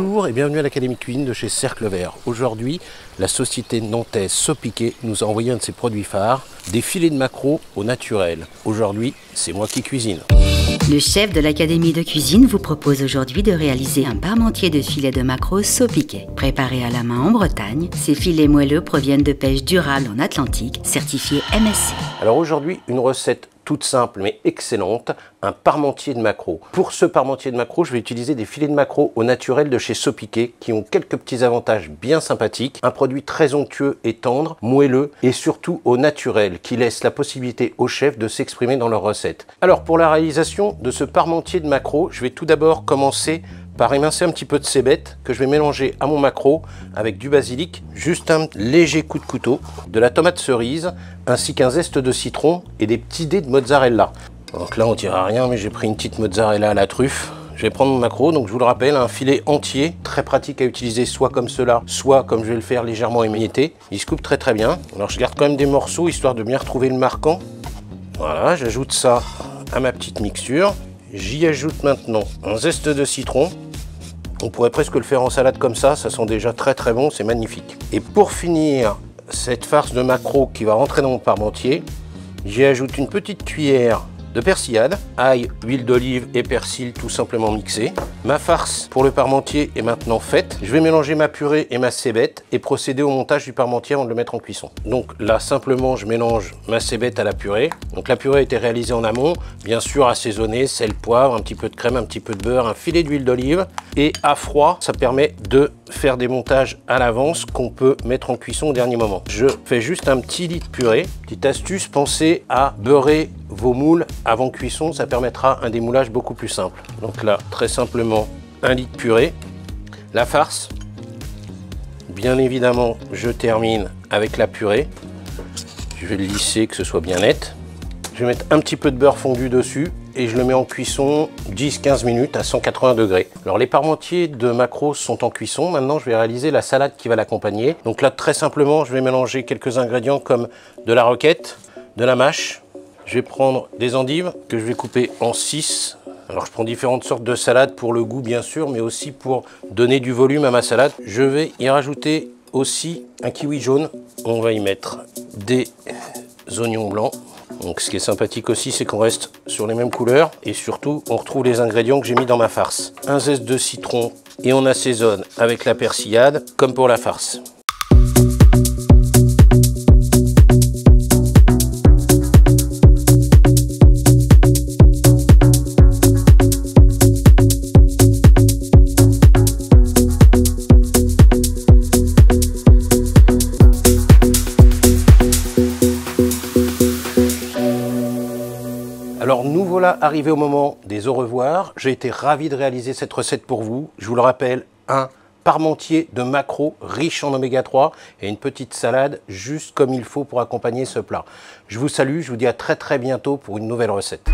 Bonjour et bienvenue à l'Académie de cuisine de chez Cercle Vert. Aujourd'hui, la société nantaise Sopiquet nous a envoyé un de ses produits phares, des filets de maquereau au naturel. Aujourd'hui, c'est moi qui cuisine. Le chef de l'Académie de cuisine vous propose aujourd'hui de réaliser un parmentier de filets de maquereau Sopiquet. Préparé à la main en Bretagne, ces filets moelleux proviennent de pêche durable en Atlantique, certifié MSC. Alors aujourd'hui, une recette toute simple mais excellente, un parmentier de maquereau. Pour ce parmentier de maquereau, je vais utiliser des filets de maquereau au naturel de chez Sopiquet qui ont quelques petits avantages bien sympathiques. Un produit très onctueux et tendre, moelleux et surtout au naturel qui laisse la possibilité aux chefs de s'exprimer dans leurs recettes. Alors pour la réalisation de ce parmentier de maquereau, je vais tout d'abord commencer par émincer un petit peu de cébette que je vais mélanger à mon maquereau avec du basilic, juste un léger coup de couteau, de la tomate cerise, ainsi qu'un zeste de citron et des petits dés de mozzarella. Donc là on dira rien mais j'ai pris une petite mozzarella à la truffe. Je vais prendre mon maquereau, donc je vous le rappelle, un filet entier, très pratique à utiliser soit comme cela, soit comme je vais le faire légèrement émietté. Il se coupe très très bien. Alors je garde quand même des morceaux histoire de bien retrouver le marquant. Voilà, j'ajoute ça à ma petite mixture. J'y ajoute maintenant un zeste de citron. On pourrait presque le faire en salade comme ça sent déjà très très bon, c'est magnifique. Et pour finir cette farce de maquereau qui va rentrer dans mon parmentier, j'y ajoute une petite cuillère de persillade, ail, huile d'olive et persil tout simplement mixé. Ma farce pour le parmentier est maintenant faite. Je vais mélanger ma purée et ma cébette et procéder au montage du parmentier avant de le mettre en cuisson. Donc là simplement je mélange ma cébette à la purée. Donc la purée a été réalisée en amont, bien sûr assaisonnée, sel, poivre, un petit peu de crème, un petit peu de beurre, un filet d'huile d'olive. Et à froid, ça permet de faire des montages à l'avance qu'on peut mettre en cuisson au dernier moment. Je fais juste un petit lit de purée. Petite astuce, pensez à beurrer vos moules avant cuisson, ça permettra un démoulage beaucoup plus simple. Donc là, très simplement, un lit de purée. La farce, bien évidemment, je termine avec la purée. Je vais le lisser, que ce soit bien net. Je vais mettre un petit peu de beurre fondu dessus et je le mets en cuisson 10-15 minutes à 180 degrés. Alors les parmentiers de maquereau sont en cuisson. Maintenant, je vais réaliser la salade qui va l'accompagner. Donc là, très simplement, je vais mélanger quelques ingrédients comme de la roquette, de la mâche. Je vais prendre des endives que je vais couper en 6. Alors je prends différentes sortes de salades pour le goût bien sûr, mais aussi pour donner du volume à ma salade. Je vais y rajouter aussi un kiwi jaune. On va y mettre des oignons blancs. Donc ce qui est sympathique aussi, c'est qu'on reste sur les mêmes couleurs et surtout on retrouve les ingrédients que j'ai mis dans ma farce. Un zeste de citron et on assaisonne avec la persillade comme pour la farce. Alors nous voilà arrivés au moment des au revoir. J'ai été ravi de réaliser cette recette pour vous. Je vous le rappelle, un parmentier de maquereau riche en oméga 3 et une petite salade juste comme il faut pour accompagner ce plat. Je vous salue, je vous dis à très bientôt pour une nouvelle recette.